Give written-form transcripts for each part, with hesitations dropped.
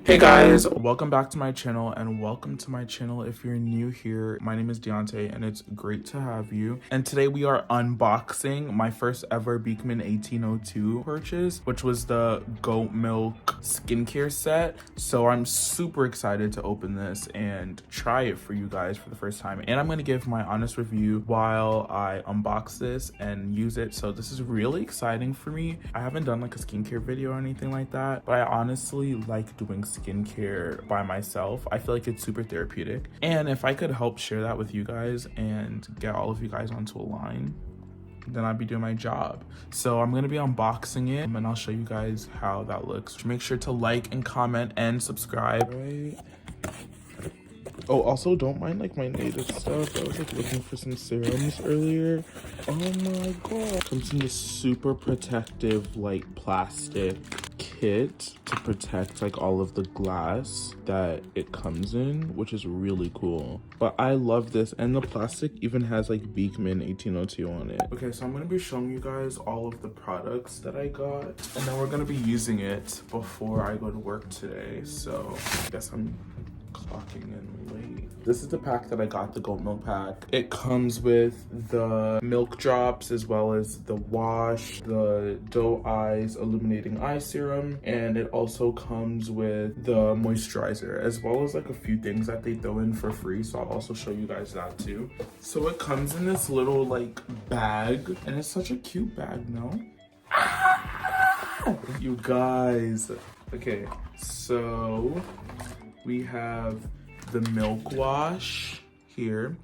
Hey guys, welcome back to my channel and welcome to my channel if you're new here. My name is Deontay and it's great to have you. And today we are unboxing my first ever Beekman 1802 purchase, which was the goat milk skincare set. So I'm super excited to open this and try it for you guys for the first time. And I'm going to give my honest review while I unbox this and use it. So this is really exciting for me. I haven't done like a skincare video or anything like that, but I honestly like doing skincare by myself. I feel like it's super therapeutic, and if I could help share that with you guys and get all of you guys onto a line, then I'd be doing my job. So I'm gonna be unboxing it and I'll show you guys how that looks. Make sure to like and comment and subscribe. Oh, also don't mind like my native stuff. I was like looking for some serums earlier. Oh my god. Comes in this super protective like plastic kit to protect like all of the glass that it comes in, which is really cool. But I love this, and the plastic even has like Beekman 1802 on it. Okay, so I'm gonna be showing you guys all of the products that I got, and then we're gonna be using it before I go to work today. So I guess I'm clocking in late. This is the pack that I got, the goat milk pack. It comes with the milk drops as well as the wash, the doe eyes illuminating eye serum, and it also comes with the moisturizer as well as like a few things that they throw in for free. So I'll also show you guys that too. So it comes in this little like bag, and it's such a cute bag, no? You guys. Okay, so we have the milk wash here.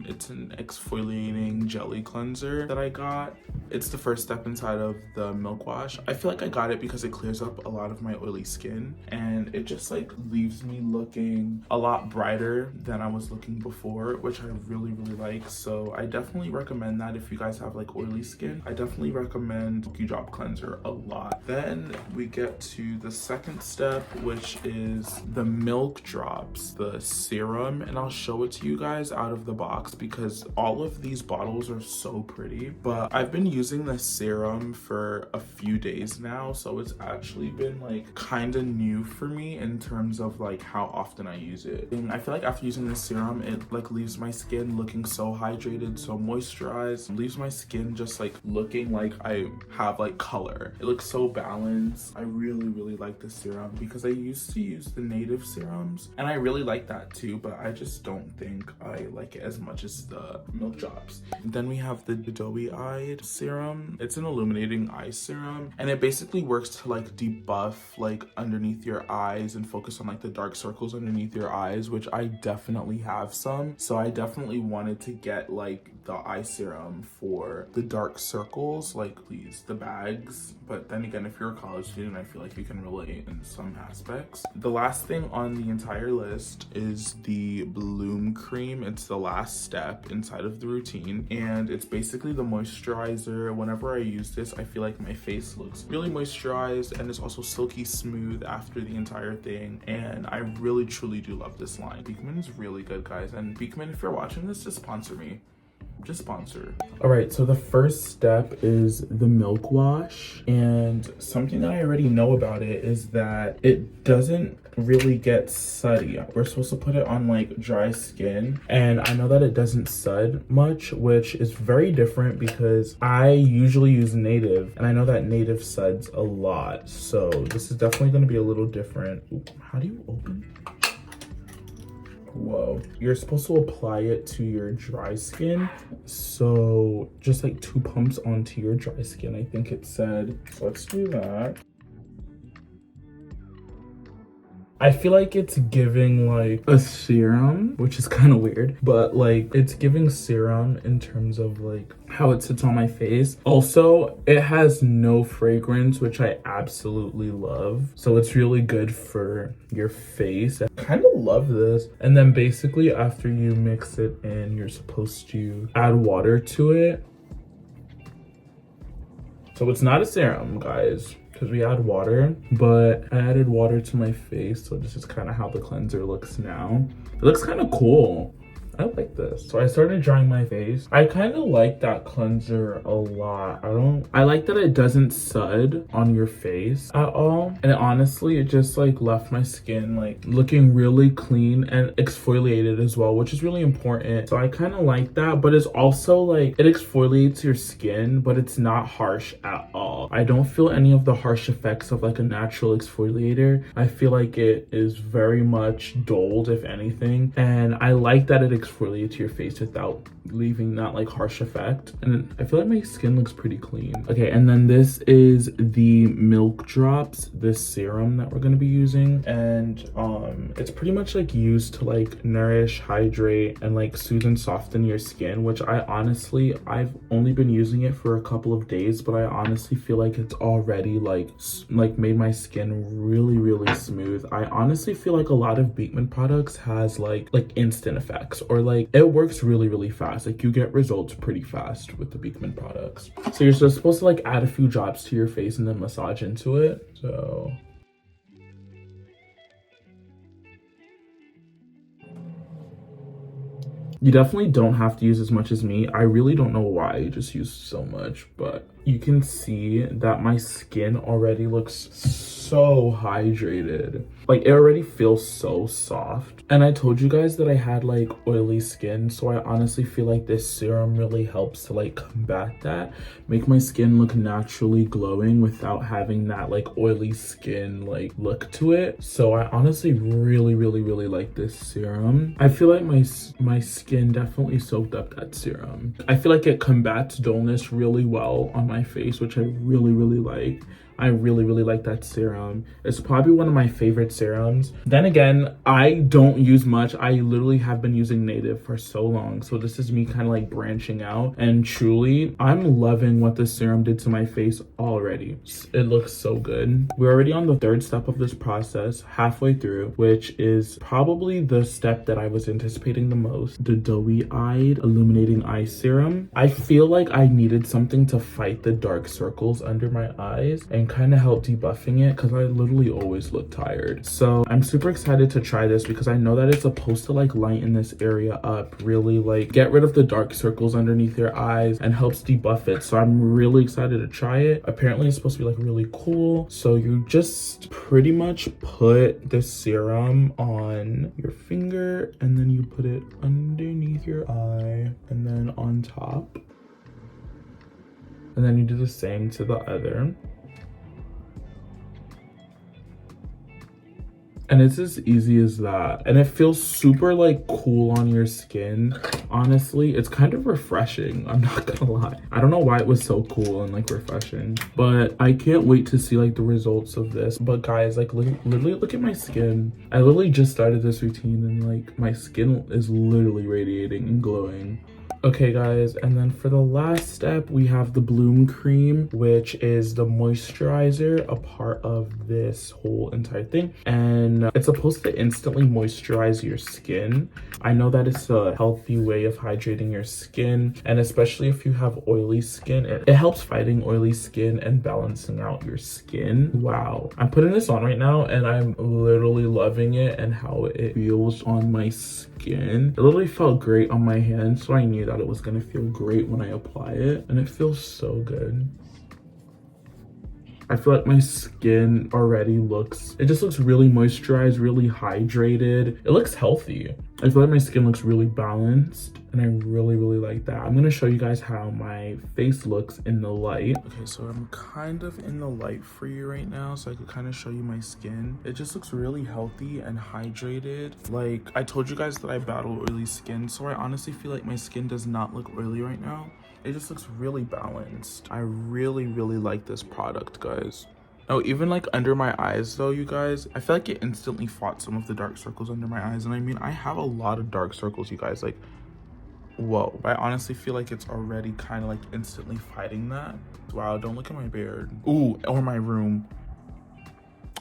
It's an exfoliating jelly cleanser that I got. It's the first step inside of the milk wash. I feel like I got it because it clears up a lot of my oily skin, and it just like leaves me looking a lot brighter than I was looking before, which I really like. So I definitely recommend that if you guys have like oily skin. I definitely recommend Milky Drop Cleanser a lot. Then we get to the second step, which is the milk drops, the serum, and I'll show it to you guys out of the box because all of these bottles are so pretty. But I've been using this serum for a few days now, so it's actually been like kind of new for me in terms of like how often I use it. And I feel like after using this serum, it like leaves my skin looking so hydrated, so moisturized, leaves my skin just like looking like I have like color. It looks so balanced. I really like this serum because I used to use the native serums and I really like that too, but I just don't think I like it as much as the milk drops. And then we have the doughy eyed serum. It's an illuminating eye serum, and it basically works to like debuff like underneath your eyes and focus on like the dark circles underneath your eyes, which I definitely have some. So I definitely wanted to get like the eye serum for the dark circles, like please, the bags. But then again, if you're a college student, I feel like you can relate in some aspects. The last thing on the entire list is the Bloom Cream. It's the last step inside of the routine, and it's basically the moisturizer. Whenever I use this, I feel like my face looks really moisturized, and it's also silky smooth after the entire thing. And I really truly do love this line. Beekman is really good, guys, and Beekman, if you're watching this, just sponsor me. Just sponsor. All right, so the first step is the milk wash, and something that I already know about it is that it doesn't really get suddy. We're supposed to put it on like dry skin, and I know that it doesn't sud much, which is very different because I usually use native, and I know that native suds a lot. So this is definitely going to be a little different. Ooh, how do you open? Whoa. You're supposed to apply it to your dry skin, so just like 2 pumps onto your dry skin, I think it said. So let's do that. I feel like it's giving like a serum, which is kind of weird, but like it's giving serum in terms of like how it sits on my face. Also, it has no fragrance, which I absolutely love. So it's really good for your face. I kind of love this. And then basically after you mix it in, you're supposed to add water to it. So it's not a serum, guys, because we add water, but I added water to my face. So this is kind of how the cleanser looks now. It looks kind of cool. I like this. So I started drying my face. I kind of like that cleanser a lot. I like that it doesn't sud on your face at all. And honestly, it just like left my skin like looking really clean and exfoliated as well, which is really important. So I kind of like that, but it's also like it exfoliates your skin, but it's not harsh at all. I don't feel any of the harsh effects of like a natural exfoliator. I feel like it is very much dulled, if anything. And I like that it exfoliates your face without leaving that like harsh effect. And I feel like my skin looks pretty clean. Okay, and then this is the Milk Drops, this serum that we're gonna be using. And it's pretty much like used to like nourish, hydrate, and like soothe and soften your skin, which I've only been using it for a couple of days, but I honestly feel like it's already like made my skin really, really smooth. I honestly feel like a lot of Beekman products has like instant effects, or like it works really, really fast. Like you get results pretty fast with the Beekman products. So you're just supposed to like add a few drops to your face and then massage into it. So you definitely don't have to use as much as me. I really don't know why I just used so much, but you can see that my skin already looks so hydrated. Like it already feels so soft. And I told you guys that I had like oily skin, so I honestly feel like this serum really helps to like combat that, make my skin look naturally glowing without having that like oily skin like look to it. So I honestly really, really, really like this serum. I feel like my skin definitely soaked up that serum. I feel like it combats dullness really well on my face, which I really, really like. I really, really like that serum. It's probably one of my favorite serums. Then again, I don't use much. I literally have been using Native for so long. So this is me kind of like branching out. And truly, I'm loving what this serum did to my face already. It looks so good. We're already on the third step of this process, halfway through, which is probably the step that I was anticipating the most. The Doughy-Eyed Illuminating Eye Serum. I feel like I needed something to fight the dark circles under my eyes and kind of help debuffing it, because I literally always look tired. So I'm super excited to try this because I know that it's supposed to like lighten this area up, really like get rid of the dark circles underneath your eyes and helps debuff it. So I'm really excited to try it. Apparently it's supposed to be like really cool. So you just pretty much put the serum on your finger and then you put it underneath your eye and then on top. And then you do the same to the other. And it's as easy as that. And it feels super like cool on your skin. Honestly, it's kind of refreshing. I'm not gonna lie. I don't know why it was so cool and like refreshing, but I can't wait to see like the results of this. But guys, like literally look at my skin. I literally just started this routine and like my skin is literally radiating and glowing. Okay guys, and then for the last step we have the Bloom Cream, which is the moisturizer, a part of this whole entire thing, and it's supposed to instantly moisturize your skin. I know that it's a healthy way of hydrating your skin, and especially if you have oily skin, it helps fighting oily skin and balancing out your skin. Wow, I'm putting this on right now and I'm literally loving it and how it feels on my skin. It literally felt great on my hands, so I knew that it was gonna feel great when I apply it, and it feels so good. I feel like my skin already looks really moisturized, really hydrated. It looks healthy. I feel like my skin looks really balanced, and I really, really like that. I'm gonna show you guys how my face looks in the light. Okay, so I'm kind of in the light for you right now, so I could kind of show you my skin. It just looks really healthy and hydrated. Like, I told you guys that I battle oily skin, so I honestly feel like my skin does not look oily right now. It just looks really balanced. I really, really like this product, guys. Oh, even like under my eyes though, you guys, I feel like it instantly fought some of the dark circles under my eyes. And I mean, I have a lot of dark circles, you guys, like, whoa. I honestly feel like it's already kind of like instantly fighting that. Wow, don't look at my beard. Ooh, or my room.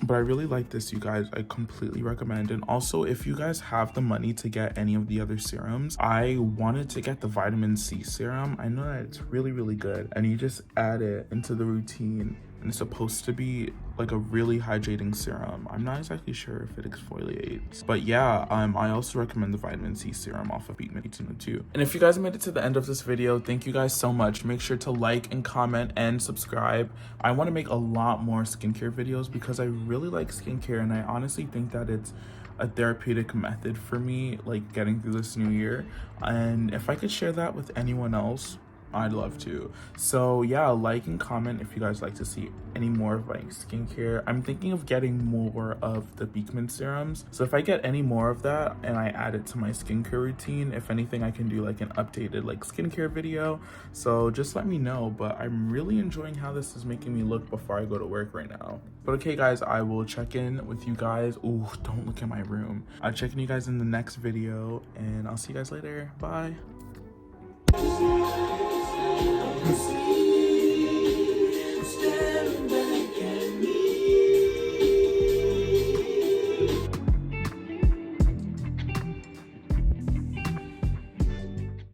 But I really like this, you guys. I completely recommend. And also, if you guys have the money to get any of the other serums, I wanted to get the vitamin C serum. I know that it's really, really good, and you just add it into the routine, and it's supposed to be like a really hydrating serum. I'm not exactly sure if it exfoliates, but yeah, I also recommend the vitamin C serum off of Beekman 1802. And if you guys made it to the end of this video, thank you guys so much. Make sure to like and comment and subscribe. I want to make a lot more skincare videos because I really like skincare, and I honestly think that it's a therapeutic method for me, like getting through this new year. And if I could share that with anyone else, I'd love to. So yeah, like and comment if you guys like to see any more of my skincare. I'm thinking of getting more of the Beekman serums, so if I get any more of that and I add it to my skincare routine, if anything, I can do like an updated like skincare video. So just let me know. But I'm really enjoying how this is making me look before I go to work right now. But okay guys, I will check in with you guys. Ooh, don't look at my room. I'll check in you guys in the next video, and I'll see you guys later. Bye.